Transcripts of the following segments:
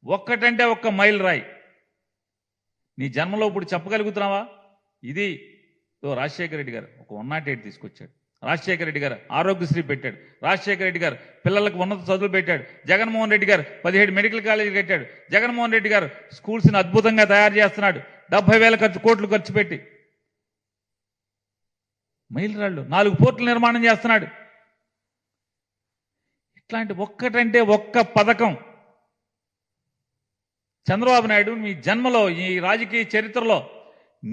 ఒక్కటంటే ఒక్క మైల్ రాయి నీ జన్మలో ఇప్పుడు చెప్పగలుగుతున్నావా? ఇది రాజశేఖర రెడ్డి గారు ఒక 108 తీసుకొచ్చాడు. రాజశేఖర రెడ్డి గారు ఆరోగ్యశ్రీ పెట్టాడు. రాజశేఖర రెడ్డి గారు పిల్లలకు ఉన్నత చదువులు పెట్టాడు. జగన్మోహన్ రెడ్డి గారు 17 మెడికల్ కాలేజీలు కట్టాడు. జగన్మోహన్ రెడ్డి గారు స్కూల్స్ని అద్భుతంగా తయారు చేస్తున్నాడు. 70,000 కోట్లు ఖర్చు పెట్టి మైలురాళ్ళు 4 పోర్టులు నిర్మాణం చేస్తున్నాడు. ఇట్లాంటి ఒక్కటంటే ఒక్క పథకం చంద్రబాబు నాయుడు మీ జన్మలో ఈ రాజకీయ చరిత్రలో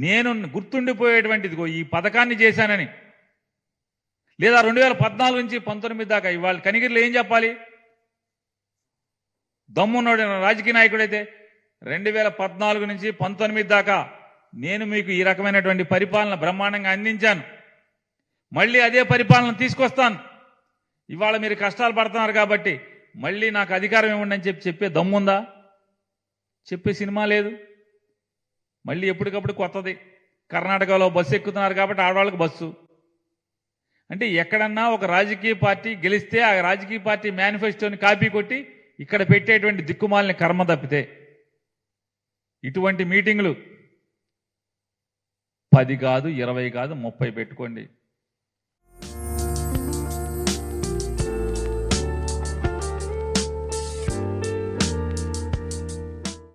నేను గుర్తుండిపోయేటువంటిది ఈ పథకాన్ని చేశానని, లేదా 2014 నుంచి 19 దాకా ఇవాళ కనిగిరిలో ఏం చెప్పాలి? దమ్మున్నాడు రాజకీయ నాయకుడైతే 2014 నుంచి 19 దాకా నేను మీకు ఈ రకమైనటువంటి పరిపాలన బ్రహ్మాండంగా అందించాను. మళ్ళీ అదే పరిపాలన తీసుకొస్తాను. ఇవాళ మీరు కష్టాలు పడుతున్నారు కాబట్టి మళ్ళీ నాకు అధికారం ఇవ్వండి అని చెప్పే దమ్ముందా? చెప్పే సినిమా లేదు. మళ్ళీ ఎప్పటికప్పుడు కొత్తది. కర్ణాటకలో బస్సు ఎక్కుతున్నారు కాబట్టి ఆడవాళ్ళకి బస్సు. అంటే ఎక్కడన్నా ఒక రాజకీయ పార్టీ గెలిస్తే ఆ రాజకీయ పార్టీ మేనిఫెస్టోని కాపీ కొట్టి ఇక్కడ పెట్టేటువంటి దిక్కుమాలని కర్మ తప్పితే ఇటువంటి మీటింగులు 10 కాదు, 20 కాదు, 30 పెట్టుకోండి.